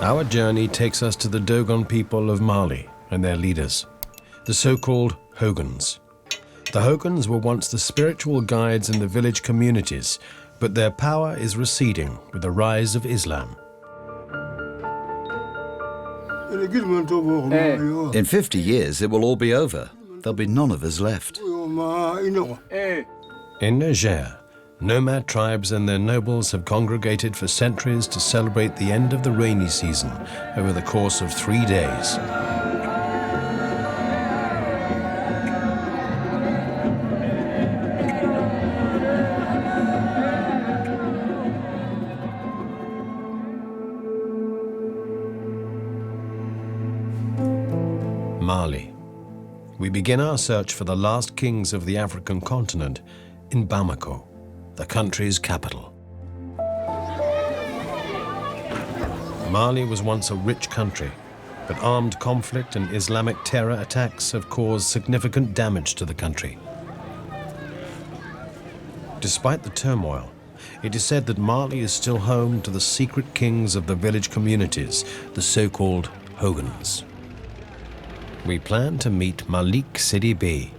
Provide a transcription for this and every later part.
Our journey takes us to the Dogon people of Mali and their leaders, the so-called Hogons. The Hogons were once the spiritual guides in the village communities, but their power is receding with the rise of Islam. In 50 years, it will all be over. There'll be none of us left. In Niger, nomad tribes and their nobles have congregated for centuries to celebrate the end of the rainy season over the course of 3 days. Mali. We begin our search for the last kings of the African continent in Bamako, the country's capital. Mali was once a rich country, but armed conflict and Islamic terror attacks have caused significant damage to the country. Despite the turmoil, it is said that Mali is still home to the secret kings of the village communities, the so-called Hogons. We plan to meet Malik Sidibé,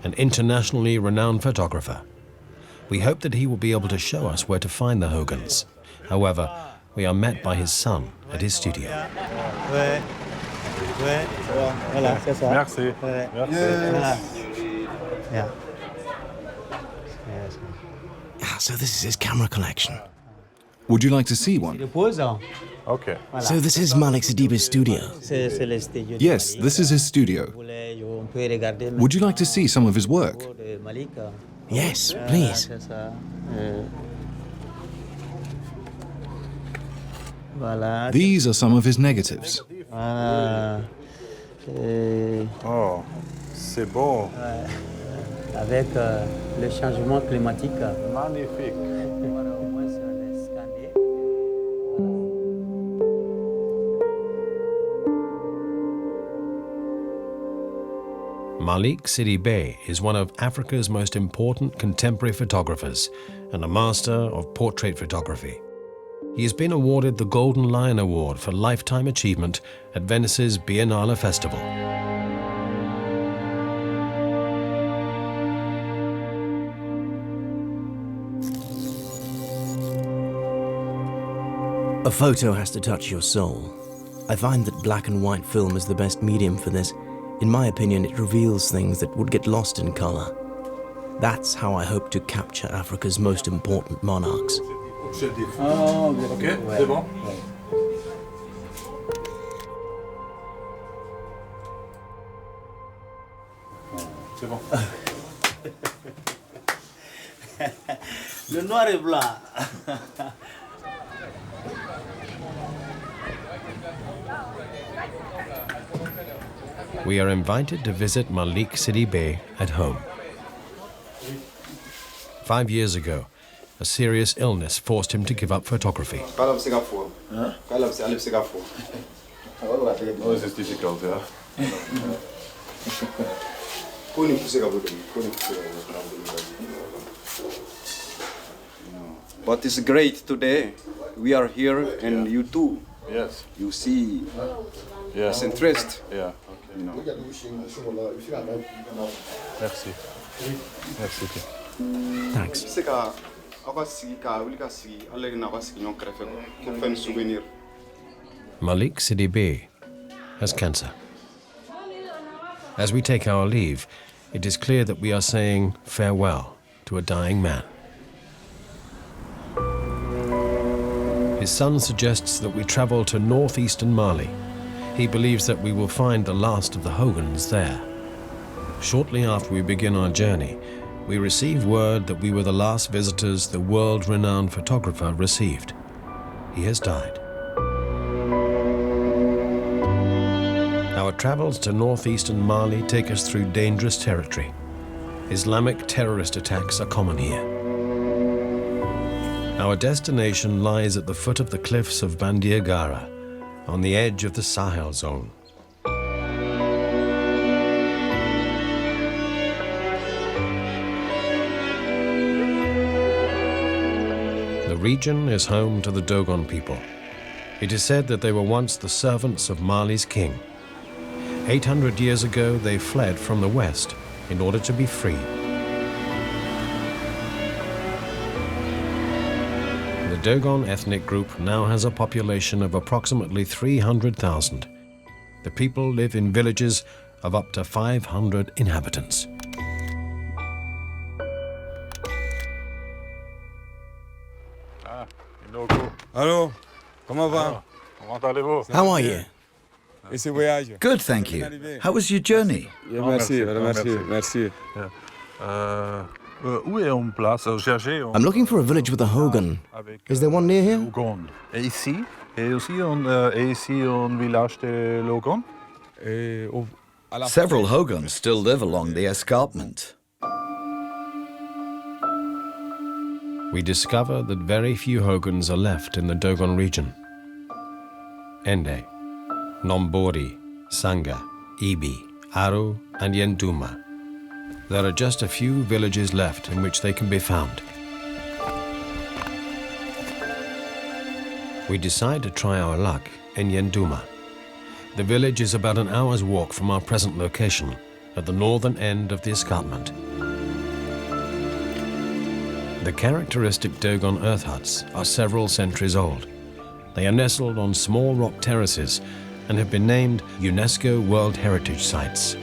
an internationally renowned photographer. We hope that he will be able to show us where to find the Hogons. However, we are met by his son at his studio. Merci. So this is his camera collection. Would you like to see one? Okay. So this is Malik Sidibé's studio. Yes, this is his studio. Would you like to see some of his work? Yes, please. These are some of his negatives. Oh, c'est beau. Avec le changement climatique. Magnifique. Malik Sidibé is one of Africa's most important contemporary photographers and a master of portrait photography. He has been awarded the Golden Lion Award for Lifetime Achievement at Venice's Biennale Festival. A photo has to touch your soul. I find that black and white film is the best medium for this. In my opinion, it reveals things that would get lost in color. That's how I hope to capture Africa's most important monarchs. Ok, c'est bon. C'est bon. Le noir et blanc. We are invited to visit Malik Sidibé at home. 5 years ago, a serious illness forced him to give up photography. Oh, this is difficult, yeah. But it's great today. We are here and you too. Yes. You see Yeah. interest. Yeah. Okay. You know. Merci. Merci. Thanks. Malik Sidibé has cancer. As we take our leave, it is clear that we are saying farewell to a dying man. His son suggests that we travel to northeastern Mali. He believes that we will find the last of the Hogons there. Shortly after we begin our journey, we receive word that we were the last visitors the world-renowned photographer received. He has died. Our travels to northeastern Mali take us through dangerous territory. Islamic terrorist attacks are common here. Our destination lies at the foot of the cliffs of Bandiagara, on the edge of the Sahel zone. The region is home to the Dogon people, It is said that they were once the servants of Mali's king. 800 years ago, they fled from the west in order to be free. The Dogon ethnic group now has a population of approximately 300,000. The people live in villages of up to 500 inhabitants. Allô, comment va? Comment allez-vous? How are you? Et ce voyage? Good, thank you. How was your journey? Merci, merci. Où est une place? Chercher I'm looking for a village with a Hogan. Is there one near here? Hogon. Et ici? Et aussi un village de Logon? Several Hogons still live along the escarpment. We discover that very few Hogans are left in the Dogon region. Ende, Nombori, Sanga, Ibi, Aru, and Yenduma. There are just a few villages left in which they can be found. We decide to try our luck in Yenduma. The village is about an hour's walk from our present location, at the northern end of the escarpment. The characteristic Dogon earth huts are several centuries old. They are nestled on small rock terraces and have been named UNESCO World Heritage Sites.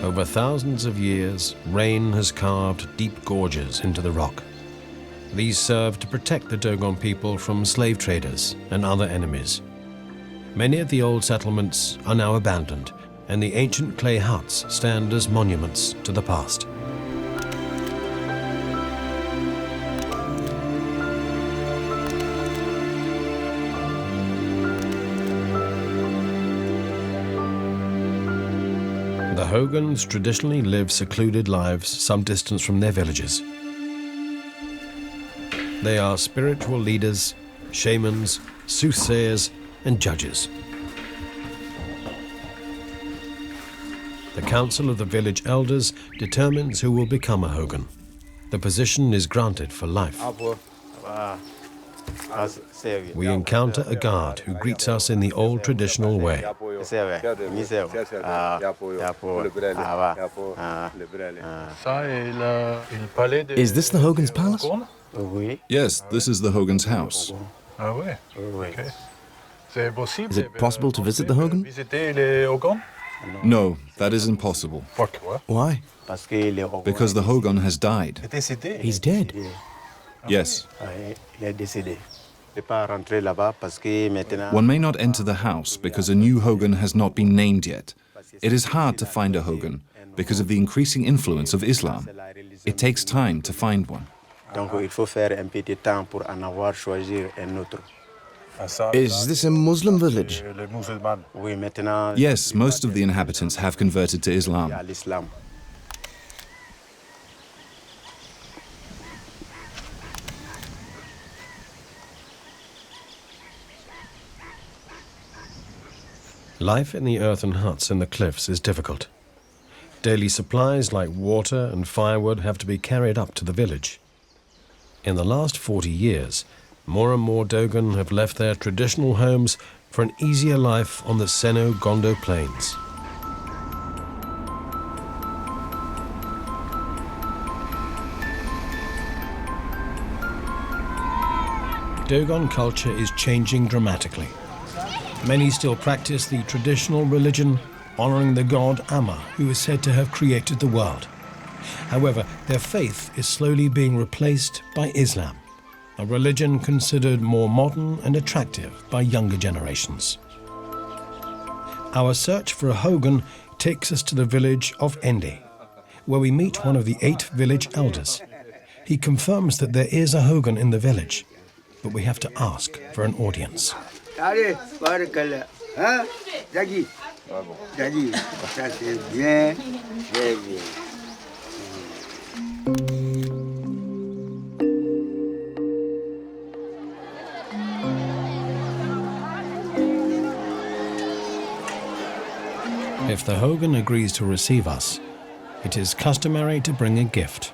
Over thousands of years, rain has carved deep gorges into the rock. These serve to protect the Dogon people from slave traders and other enemies. Many of the old settlements are now abandoned, and the ancient clay huts stand as monuments to the past. The Hogans traditionally live secluded lives some distance from their villages. They are spiritual leaders, shamans, soothsayers, and judges. The council of the village elders determines who will become a Hogan. The position is granted for life. We encounter a guard who greets us in the old traditional way. Is this the Hogan's palace? Yes, this is the Hogan's house. Is it possible to visit the Hogan? No, that is impossible. Why? Because the Hogan has died. He's dead. Yes. One may not enter the house because a new Hogan has not been named yet. It is hard to find a Hogan because of the increasing influence of Islam. It takes time to find one. Is this a Muslim village? Yes, most of the inhabitants have converted to Islam. Life in the earthen huts in the cliffs is difficult. Daily supplies like water and firewood have to be carried up to the village. In the last 40 years, more and more Dogon have left their traditional homes for an easier life on the Seno-Gondo plains. Dogon culture is changing dramatically. Many still practice the traditional religion, honoring the god Amma, who is said to have created the world. However, their faith is slowly being replaced by Islam, a religion considered more modern and attractive by younger generations. Our search for a Hogan takes us to the village of Ende, where we meet one of the 8 village elders. He confirms that there is a Hogan in the village, but we have to ask for an audience. Allez, barakallah. Hein? Dagi. Dagi. Ça c'est bien. Très bien. If the Hogan agrees to receive us, it is customary to bring a gift.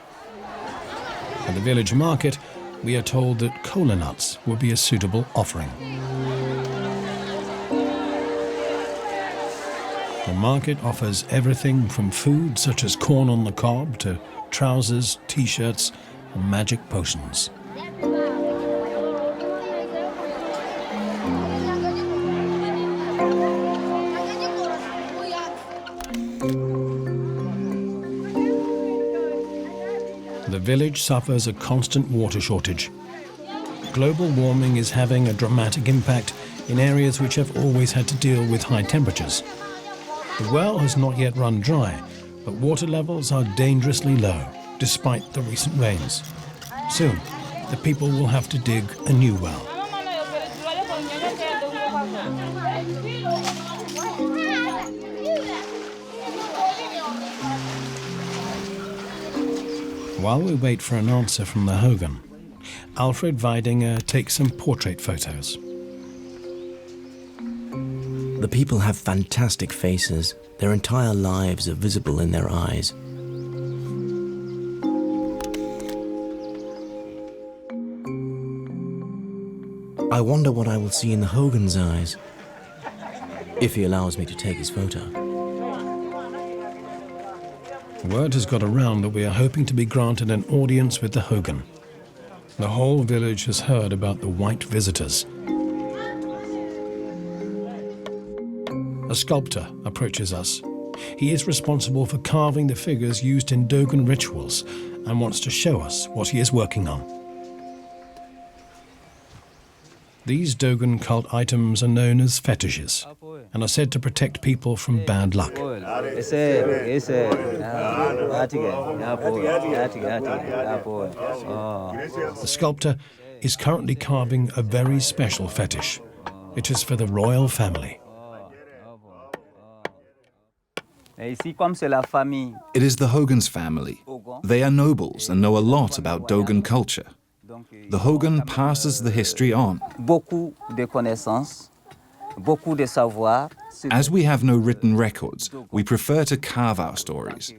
At the village market, we are told that cola nuts would be a suitable offering. The market offers everything from food such as corn on the cob to trousers, t-shirts, and magic potions. The village suffers a constant water shortage. Global warming is having a dramatic impact in areas which have always had to deal with high temperatures. The well has not yet run dry, but water levels are dangerously low, despite the recent rains. Soon, the people will have to dig a new well. While we wait for an answer from the Hogan, Alfred Weidinger takes some portrait photos. The people have fantastic faces. Their entire lives are visible in their eyes. I wonder what I will see in the Hogan's eyes, if he allows me to take his photo. Word has got around that we are hoping to be granted an audience with the Hogan. The whole village has heard about the white visitors. A sculptor approaches us. He is responsible for carving the figures used in Dogon rituals and wants to show us what he is working on. These Dogon cult items are known as fetishes and are said to protect people from bad luck. The sculptor is currently carving a very special fetish. It is for the royal family. It is the Hogan's family. They are nobles and know a lot about Dogon culture. The Hogan passes the history on. As we have no written records, we prefer to carve our stories.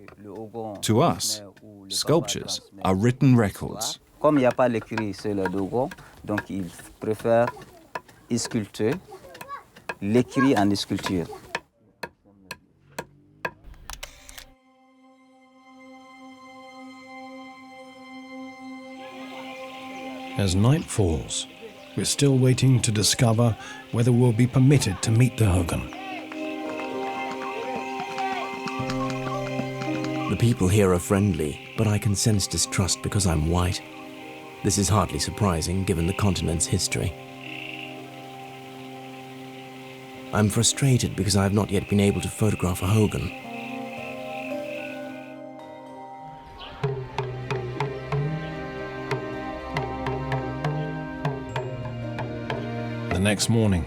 To us, sculptures are written records. Comme il n'y a pas l'écrit sur le Dogon, donc ils préfèrent sculpter l'écrit en sculpture. As night falls, we're still waiting to discover whether we'll be permitted to meet the Hogan. The people here are friendly, but I can sense distrust because I'm white. This is hardly surprising given the continent's history. I'm frustrated because I have not yet been able to photograph a Hogan. The next morning,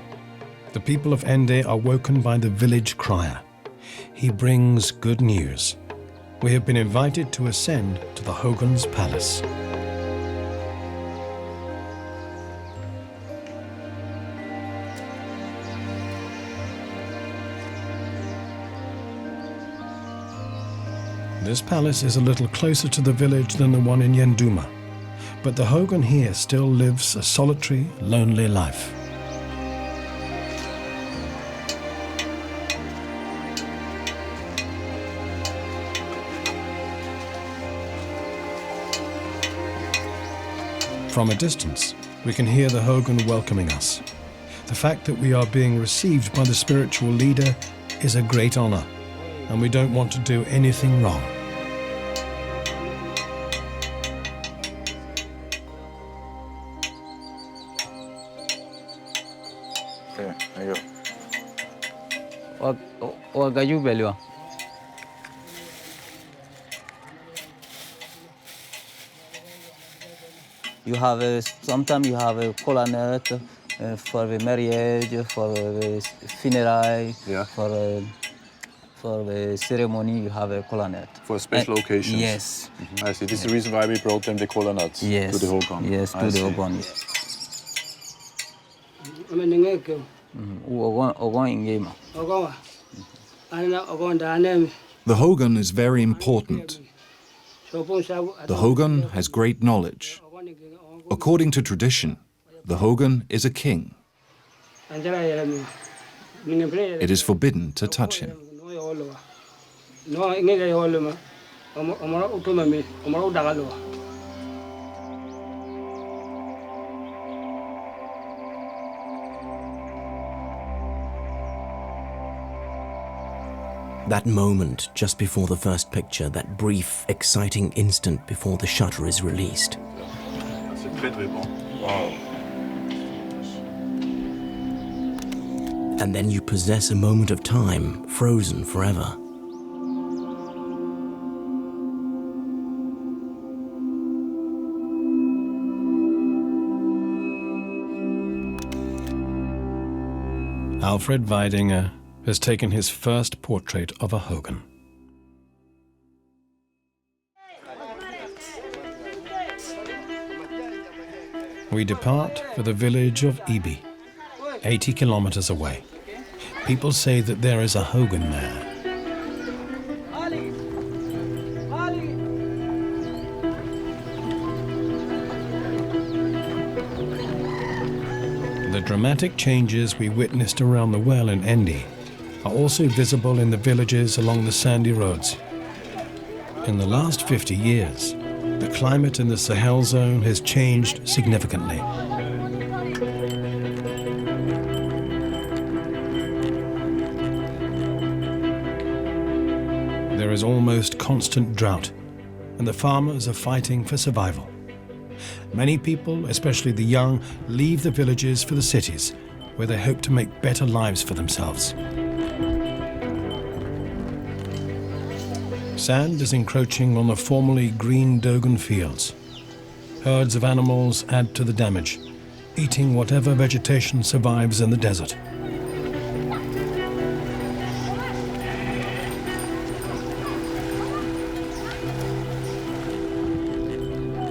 the people of Ende are woken by the village crier. He brings good news. We have been invited to ascend to the Hogan's palace. This palace is a little closer to the village than the one in Yenduma, but the Hogan here still lives a solitary, lonely life. From a distance, we can hear the Hogan welcoming us. The fact that we are being received by the spiritual leader is a great honor, and we don't want to do anything wrong. You have sometimes you have a coronet for the marriage, for the funeral, Yeah. for the ceremony. You have a coronet. For special occasions? Yes. I see. This is the reason why we brought them the cola nuts Yes. to the Hogan. Yes, to I the see. Hogan. The Hogan is very important. The Hogan has great knowledge. According to tradition, the Hogan is a king. It is forbidden to touch him. That moment just before the first picture, that brief, exciting instant before the shutter is released. And then you possess a moment of time, frozen forever. Alfred Weidinger has taken his first portrait of a Hogan. We depart for the village of Ibi, 80 kilometers away. People say that there is a Hogan there. The dramatic changes we witnessed around the well in Endi are also visible in the villages along the sandy roads. In the last 50 years, the climate in the Sahel zone has changed significantly. There is almost constant drought, and the farmers are fighting for survival. Many people, especially the young, leave the villages for the cities, where they hope to make better lives for themselves. Sand is encroaching on the formerly green Dogon fields. Herds of animals add to the damage, eating whatever vegetation survives in the desert.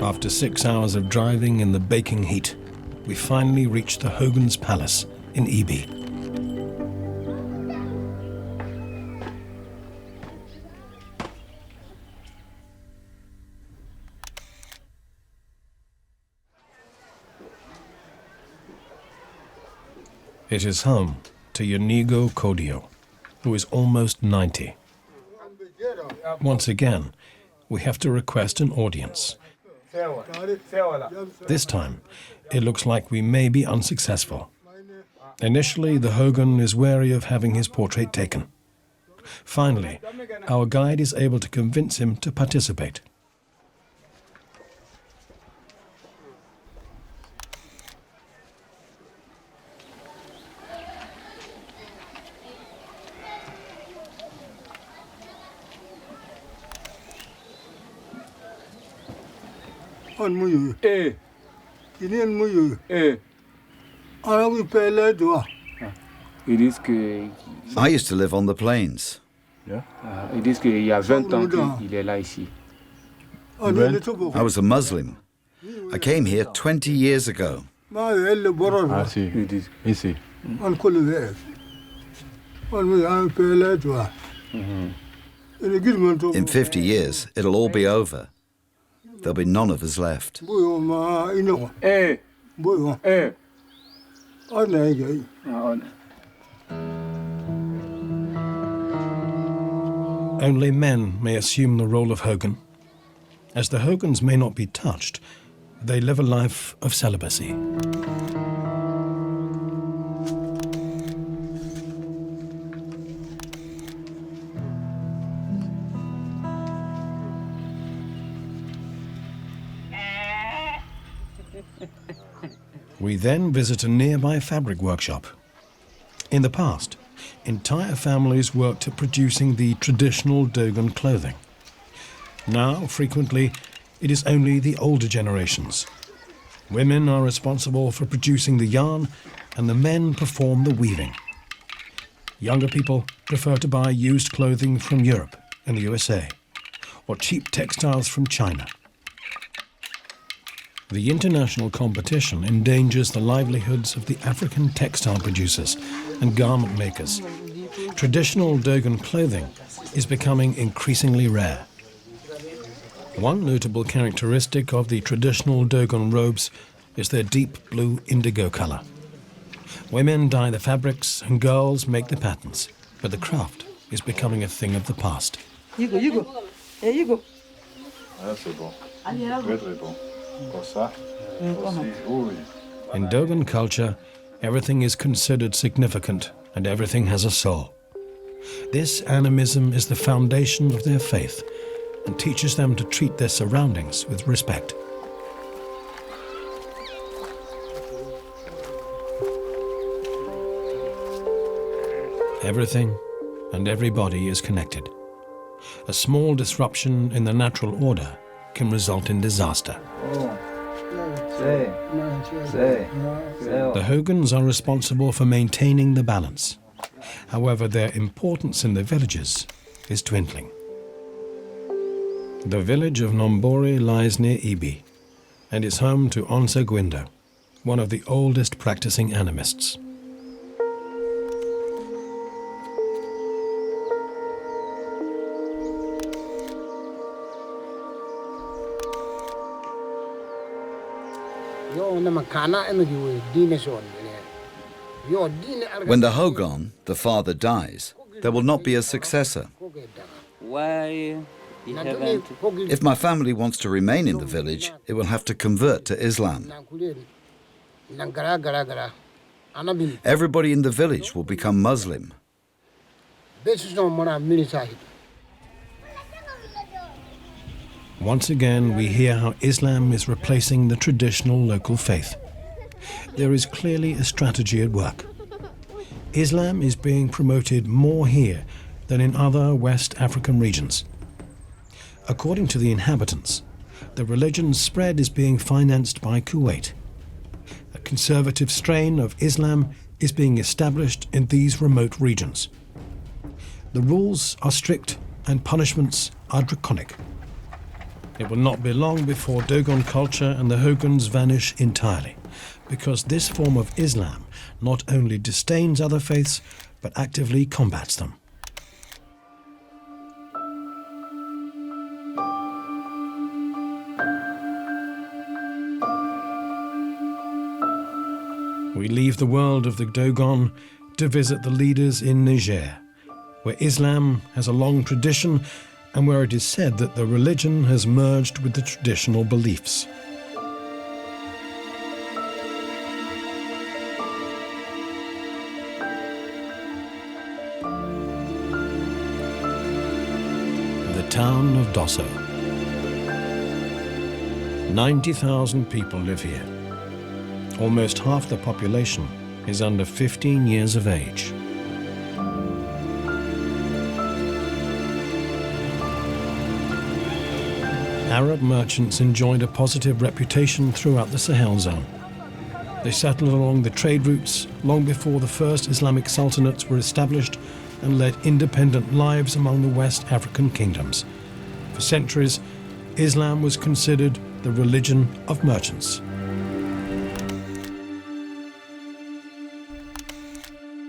After 6 hours of driving in the baking heat, we finally reach the Hogan's Palace in Ibi. It is home to Yanigo Kodio, who is almost 90. Once again, we have to request an audience. This time, it looks like we may be unsuccessful. Initially, the Hogan is wary of having his portrait taken. Finally, our guide is able to convince him to participate. I used to live on the plains. I was a Muslim. I came here 20 years ago. In 50 years, it'll all be over. There'll be none of us left. Only men may assume the role of Hogan. As the Hogans may not be touched, they live a life of celibacy. We then visit a nearby fabric workshop. In the past, entire families worked at producing the traditional Dogon clothing. Now, frequently, it is only the older generations. Women are responsible for producing the yarn, and the men perform the weaving. Younger people prefer to buy used clothing from Europe and the USA, or cheap textiles from China. The international competition endangers the livelihoods of the African textile producers and garment makers. Traditional Dogon clothing is becoming increasingly rare. One notable characteristic of the traditional Dogon robes is their deep blue indigo color. Women dye the fabrics and girls make the patterns, but the craft is becoming a thing of the past. You go. Hey, you go. In Dogon culture, everything is considered significant and everything has a soul. This animism is the foundation of their faith and teaches them to treat their surroundings with respect. Everything and everybody is connected. A small disruption in the natural order can result in disaster. The Hogans are responsible for maintaining the balance. However, their importance in the villages is dwindling. The village of Nombore lies near Ibi and is home to Onsa Gwindo, one of the oldest practicing animists. When the Hogon, the father, dies, there will not be a successor. Why you haven't? If my family wants to remain in the village, it will have to convert to Islam. Everybody in the village will become Muslim. Once again, we hear how Islam is replacing the traditional local faith. There is clearly a strategy at work. Islam is being promoted more here than in other West African regions. According to the inhabitants, the religion's spread is being financed by Kuwait. A conservative strain of Islam is being established in these remote regions. The rules are strict and punishments are draconic. It will not be long before Dogon culture and the Hogans vanish entirely, because this form of Islam not only disdains other faiths, but actively combats them. We leave the world of the Dogon to visit the leaders in Niger, where Islam has a long tradition and where it is said that the religion has merged with the traditional beliefs. The town of Dosso. 90,000 people live here. Almost half the population is under 15 years of age. Arab merchants enjoyed a positive reputation throughout the Sahel zone. They settled along the trade routes long before the first Islamic sultanates were established and led independent lives among the West African kingdoms. For centuries, Islam was considered the religion of merchants.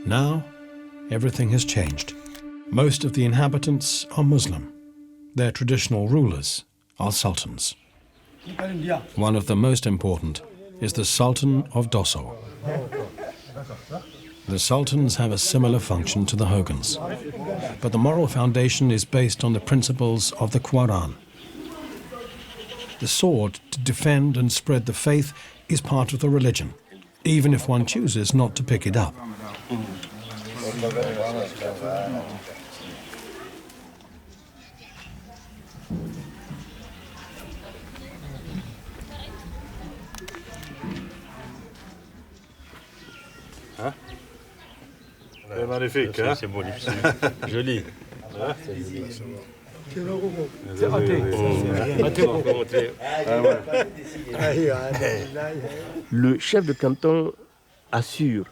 Now, everything has changed. Most of the inhabitants are Muslim. Their traditional rulers are sultans. One of the most important is the Sultan of Dosso. The sultans have a similar function to the Hogans, but the moral foundation is based on the principles of the Quran. The sword to defend and spread the faith is part of the religion, even if one chooses not to pick it up. C'est magnifique, hein? C'est beau, joli. Le chef de canton assure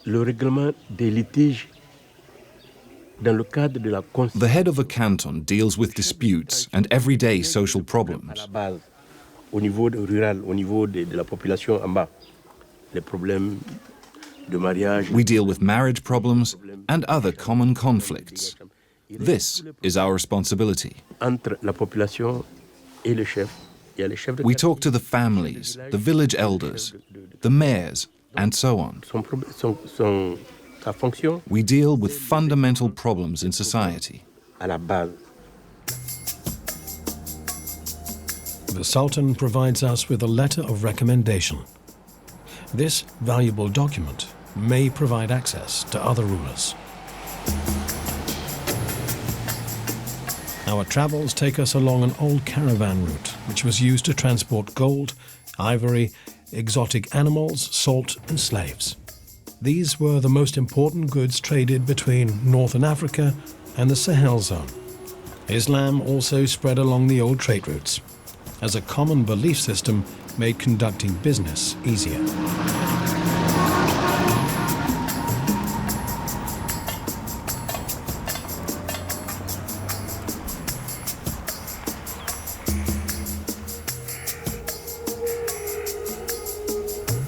le règlement des litiges dans le cadre de la Constitution. The head of a canton deals with disputes and everyday social problems. Au niveau rural, au niveau de la population en bas, les problèmes de mariage. We deal with marriage problems and other common conflicts. This is our responsibility. Entre la population et le chef, il y a les chefs de We quartier. talk to the families, the village elders, the mayors, and so on. Sa fonction We deal with fundamental problems in society. à la base. The Sultan provides us with a letter of recommendation. This valuable document may provide access to other rulers. Our travels take us along an old caravan route, which was used to transport gold, ivory, exotic animals, salt, and slaves. These were the most important goods traded between northern Africa and the Sahel zone. Islam also spread along the old trade routes, as a common belief system made conducting business easier.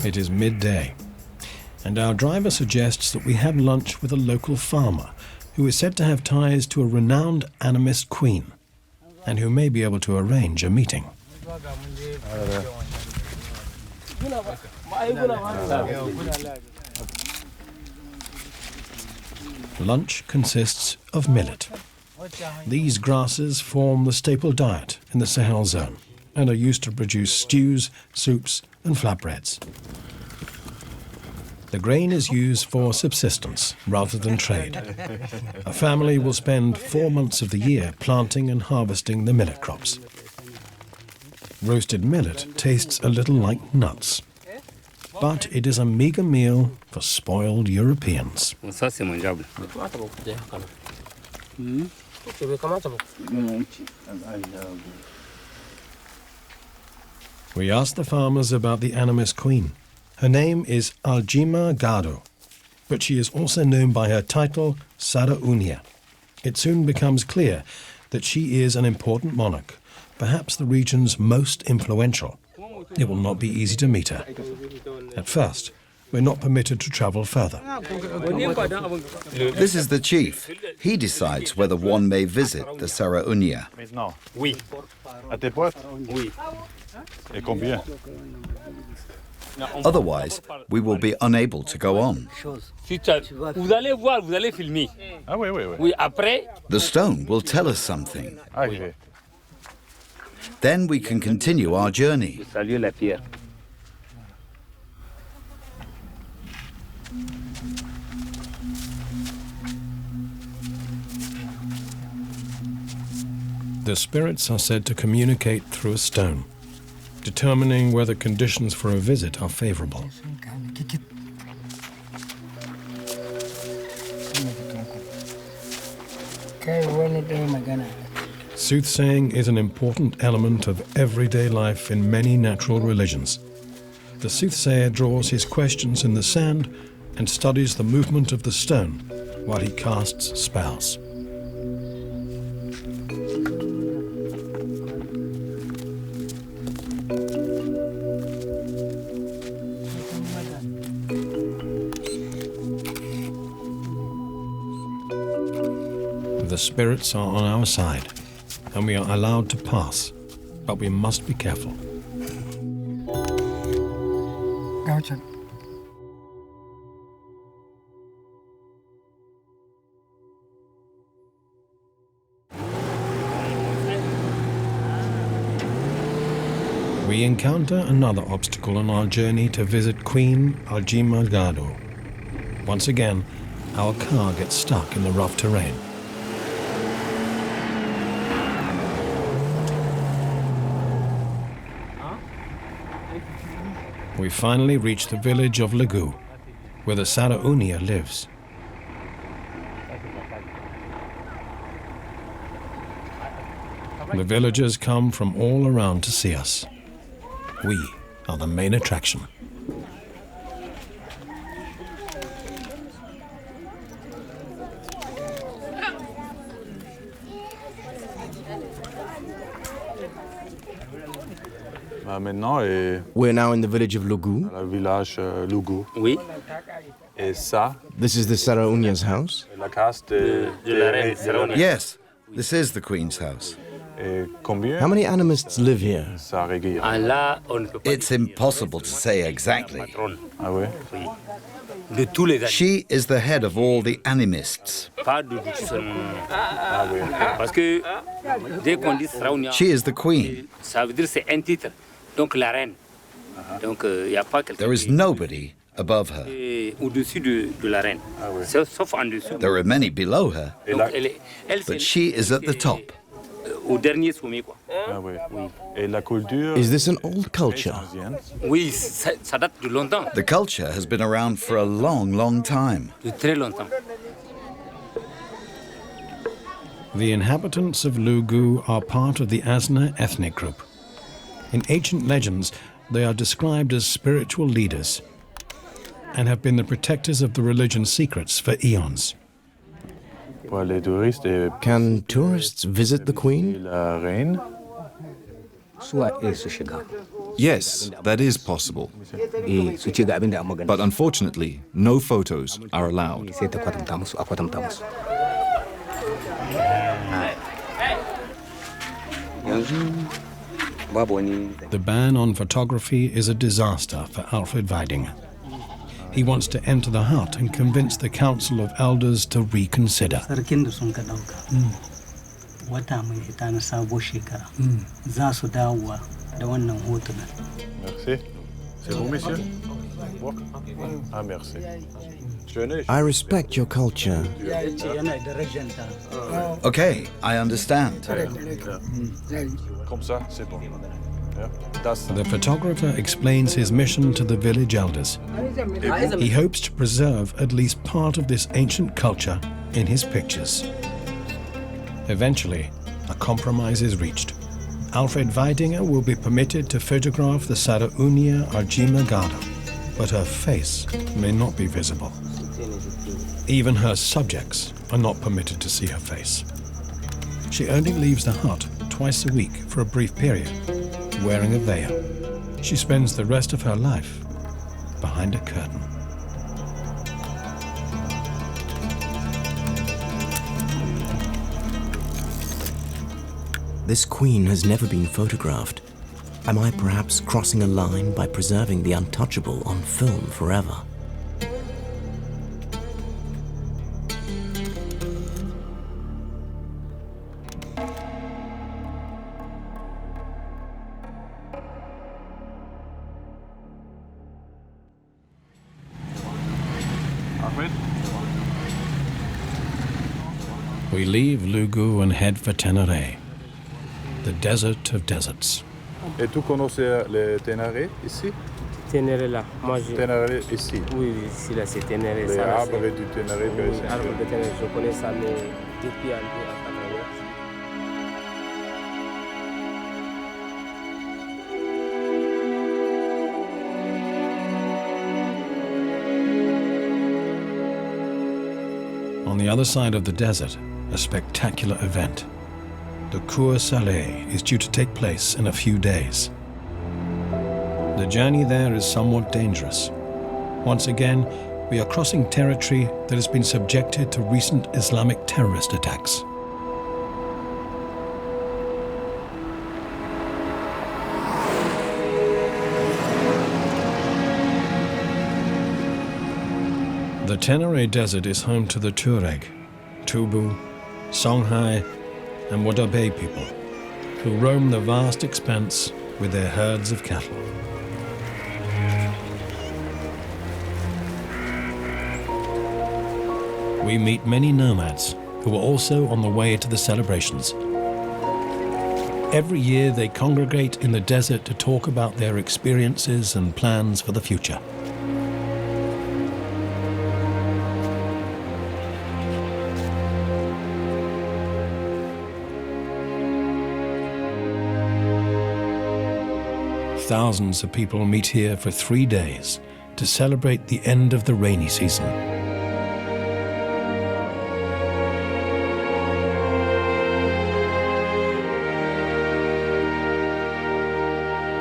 It is midday, and our driver suggests that we have lunch with a local farmer who is said to have ties to a renowned animist queen and who may be able to arrange a meeting. Lunch consists of millet. These grasses form the staple diet in the Sahel zone and are used to produce stews, soups, and flatbreads. The grain is used for subsistence rather than trade. A family will spend 4 months of the year planting and harvesting the millet crops. Roasted millet tastes a little like nuts, but it is a meager meal for spoiled Europeans. We asked the farmers about the animist queen. Her name is Aljima Gado, but she is also known by her title, Saraunia. It soon becomes clear that she is an important monarch, perhaps the region's most influential. It will not be easy to meet her. At first, we're not permitted to travel further. This is the chief. He decides whether one may visit the Saraunia. Oui. À tes potes? Oui. Et combien? Otherwise, we will be unable to go on. Vous allez voir, vous allez filmer. Ah oui, oui, oui. Oui, après. The stone will tell us something. Arrivé. Then we can continue our journey. Salut la pierre. The spirits are said to communicate through a stone, determining whether conditions for a visit are favorable. Soothsaying is an important element of everyday life in many natural religions. The soothsayer draws his questions in the sand and studies the movement of the stone while he casts spells. The spirits are on our side, and we are allowed to pass, but we must be careful. Gotcha. We encounter another obstacle on our journey to visit Queen Aljima Gado. Once again, our car gets stuck in the rough terrain. We finally reach the village of Legu, where the Saraunia lives. The villagers come from all around to see us. We are the main attraction. We're now in the village of Lugu. Le village Lugu. Oui. Et ça, This is the Saraunia's house. la case de la reine Saraunière. Yes, this is the Queen's house. Et combien How many animists live here? ça regarde? Ah, là, on ne peut pas It's impossible to say exactly. patronne. Ah ouais? Oui. De tous les animaux. She is the head of all the animists. Pas de son... Parce que dès qu'on dit Saraunière, She is the Queen. ça veut dire c'est un titre. Donc la reine. Donc il n'y a pas quelqu'un There is nobody above her. qui est au-dessus de la reine. Sauf en dessous. There are many below her, Donc elle but she is at the top. Au dernier sommet, quoi. Ah ouais. Et la culture Is this an old culture? ancienne. Oui, ça date de longtemps. The culture has been around for a long, long time. De très longtemps. The inhabitants of Lugu are part of the Asna ethnic group. In ancient legends, they are described as spiritual leaders and have been the protectors of the religion's secrets for eons. Pour les touristes et Can tourists visit the Queen? la reine. Yes, that is possible. But unfortunately, no photos are allowed. The ban on photography is a disaster for Alfred Weidinger. He wants to enter the hut and convince the Council of Elders to reconsider. sarkin da sun ka dauka wata mai ita na sabuwar shekara za su dawowa da wannan hotunan. Merci. C'est bon, monsieur? Ah, merci. I respect your culture. Ya ce yana da rajanta. Okay, I understand. Comme ça, c'est bon. Yeah. That's The photographer explains his mission to the village elders. He hopes to preserve at least part of this ancient culture in his pictures. Eventually, a compromise is reached. Alfred Weidinger will be permitted to photograph the Saraunia Arjimagada, but her face may not be visible. Even her subjects are not permitted to see her face. She only leaves the hut twice a week for a brief period, wearing a veil. She spends the rest of her life behind a curtain. This queen has never been photographed. Am I perhaps crossing a line by preserving the untouchable on film forever? We leave Lugu and head for Ténéré, the desert of deserts. Et tu connais les Ténéré ici? Ténéré là, moi je... Ténéré ici? Oui, ici là c'est Ténéré. Les arbres du Ténéré, par exemple. Arbres de Ténéré, je connais ça mais depuis un peu à 80. On the other side of the desert, a spectacular event. The Cour Saleh is due to take place in a few days. The journey there is somewhat dangerous. Once again, we are crossing territory that has been subjected to recent Islamic terrorist attacks. The Ténéré Desert is home to the Tuareg, Tubu, Songhai, and Wadabe people, who roam the vast expanse with their herds of cattle. We meet many nomads who are also on the way to the celebrations. Every year they congregate in the desert to talk about their experiences and plans for the future. Thousands of people meet here for 3 days to celebrate the end of the rainy season.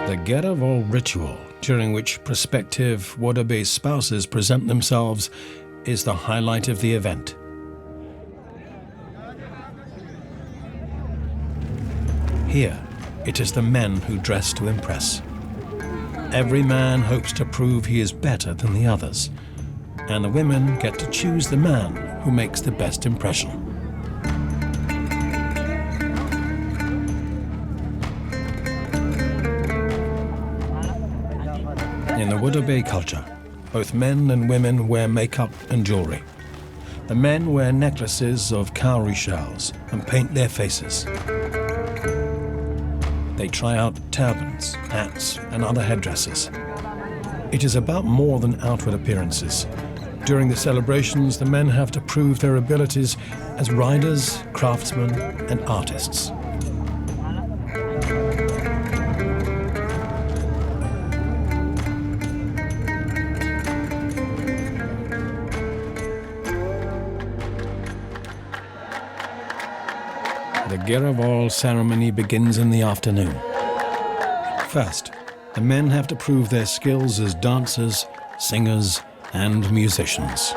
The Geravol ritual, during which prospective Wodabe spouses present themselves, is the highlight of the event. Here, it is the men who dress to impress. Every man hopes to prove he is better than the others, and the women get to choose the man who makes the best impression. In the Wodabe culture, both men and women wear makeup and jewelry. The men wear necklaces of cowrie shells and paint their faces. They try out turbans, hats, and other headdresses. It is about more than outward appearances. During the celebrations, the men have to prove their abilities as riders, craftsmen, and artists. The Geravol ceremony begins in the afternoon. First, the men have to prove their skills as dancers, singers, and musicians.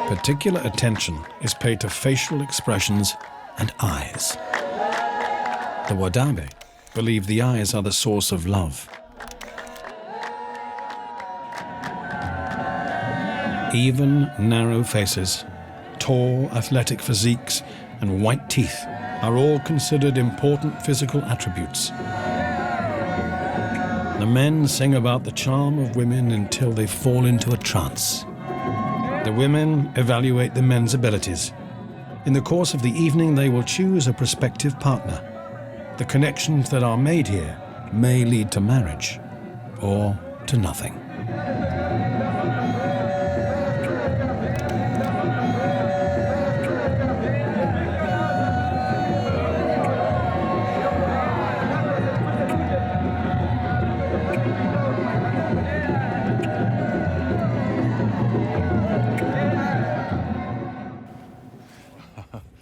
Particular attention is paid to facial expressions and eyes. The Wodabe believe the eyes are the source of love. Even, narrow faces, tall, athletic physiques, and white teeth are all considered important physical attributes. The men sing about the charm of women until they fall into a trance. The women evaluate the men's abilities. In the course of the evening, they will choose a prospective partner. The connections that are made here may lead to marriage or to nothing.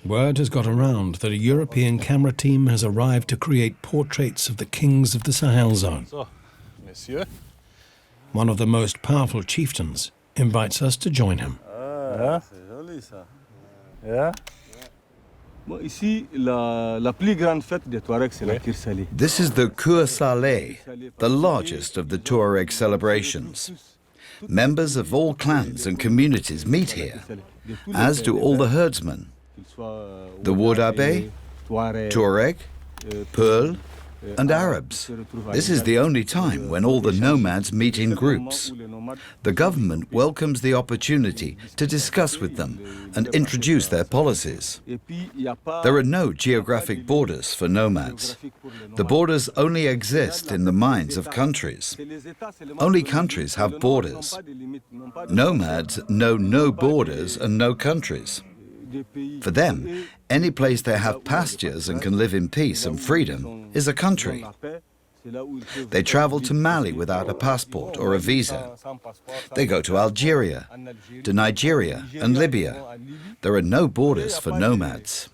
Word has got around that a European camera team has arrived to create portraits of the kings of the Sahel zone. One of the most powerful chieftains invites us to join him. This is the Cour Saleh, the largest of the Tuareg celebrations. Members of all clans and communities meet here, as do all the herdsmen. The Wodabe, Tuareg, Pearl, and Arabs. This is the only time when all the nomads meet in groups. The government welcomes the opportunity to discuss with them and introduce their policies. There are no geographic borders for nomads. The borders only exist in the minds of countries. Only countries have borders. Nomads know no borders and no countries. For them, any place they have pastures and can live in peace and freedom is a country. They travel to Mali without a passport or a visa. They go to Algeria, to Nigeria and Libya. There are no borders for nomads.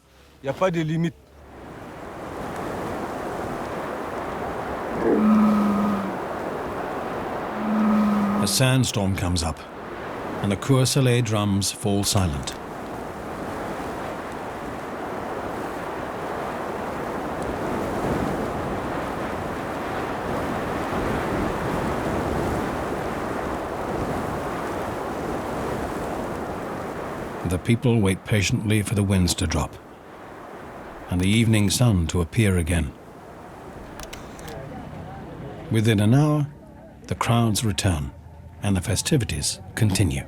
A sandstorm comes up, and the Cour Saleh drums fall silent. The people wait patiently for the winds to drop and the evening sun to appear again. Within an hour, the crowds return and the festivities continue.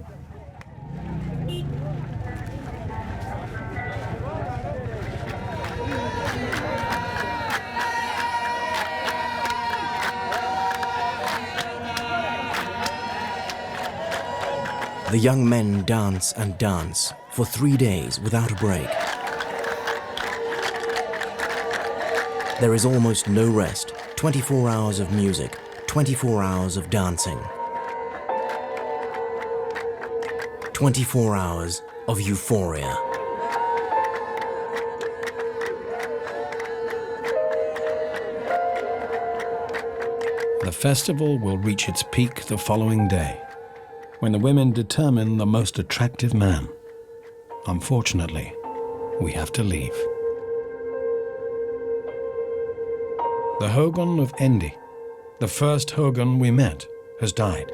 The young men dance and dance for 3 days without a break. There is almost no rest, 24 hours of music, 24 hours of dancing. 24 hours of euphoria. The festival will reach its peak the following day, when the women determine the most attractive man. Unfortunately, we have to leave. The Hogon of Endi, the first Hogan we met, has died.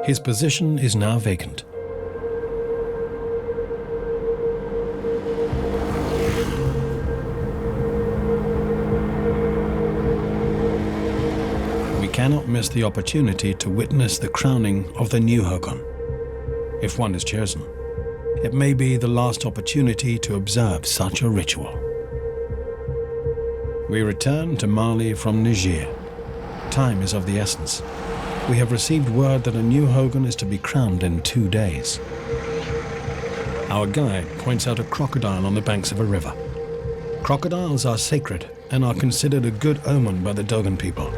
His position is now vacant. We cannot miss the opportunity to witness the crowning of the new Hogan. If one is chosen, it may be the last opportunity to observe such a ritual. We return to Mali from Niger. Time is of the essence. We have received word that a new Hogan is to be crowned in 2 days. Our guide points out a crocodile on the banks of a river. Crocodiles are sacred and are considered a good omen by the Dogon people.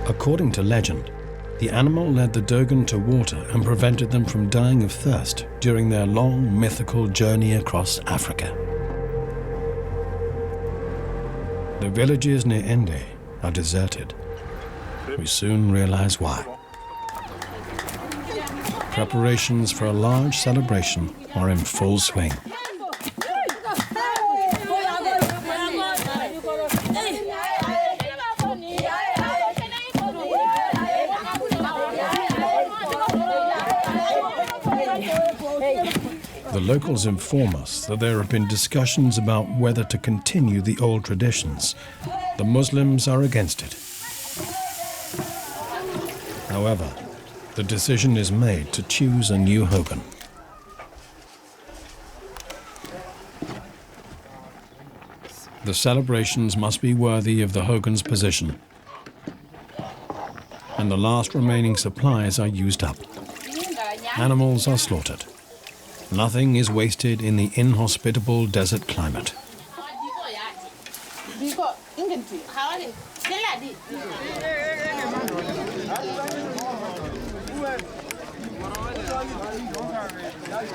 According to legend, the animal led the Dogon to water and prevented them from dying of thirst during their long mythical journey across Africa. The villages near Ende are deserted. We soon realize why. Preparations for a large celebration are in full swing. The locals inform us that there have been discussions about whether to continue the old traditions. The Muslims are against it. However, the decision is made to choose a new Hogan. The celebrations must be worthy of the Hogan's position, and the last remaining supplies are used up. Animals are slaughtered. Nothing is wasted in the inhospitable desert climate.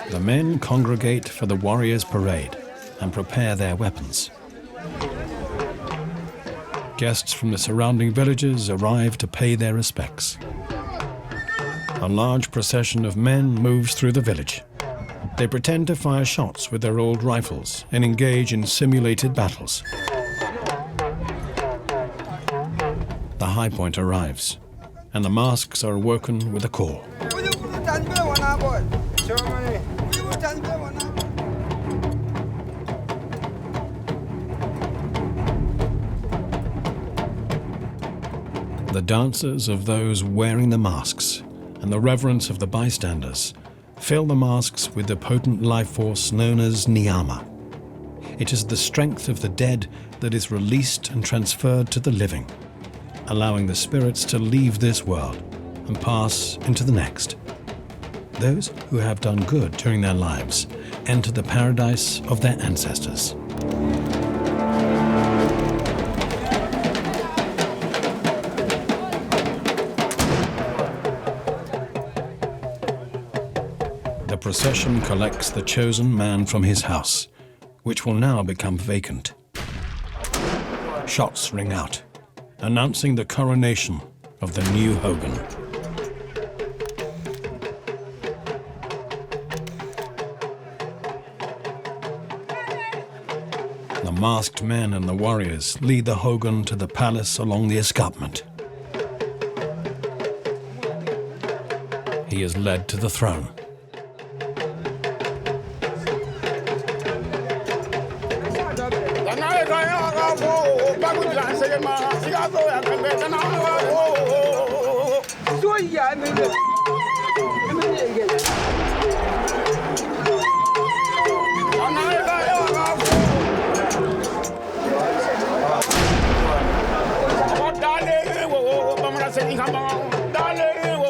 The men congregate for the warriors' parade and prepare their weapons. Guests from the surrounding villages arrive to pay their respects. A large procession of men moves through the village. They pretend to fire shots with their old rifles and engage in simulated battles. The high point arrives, and the masks are awoken with a call. The dances of those wearing the masks and the reverence of the bystanders fill the masks with the potent life force known as Niyama. It is the strength of the dead that is released and transferred to the living, allowing the spirits to leave this world and pass into the next. Those who have done good during their lives enter the paradise of their ancestors. The procession collects the chosen man from his house, which will now become vacant. Shots ring out, announcing the coronation of the new Hogan. The masked men and the warriors lead the Hogan to the palace along the escarpment. He is led to the throne.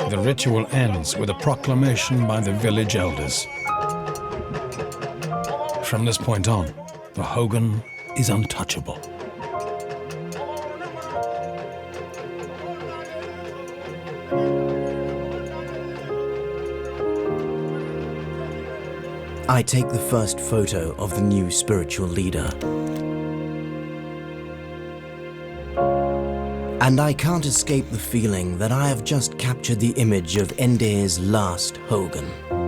The ritual ends with a proclamation by the village elders. From this point on, the Hogan is untouchable. I take the first photo of the new spiritual leader. And I can't escape the feeling that I have just captured the image of Nde's last Hogan.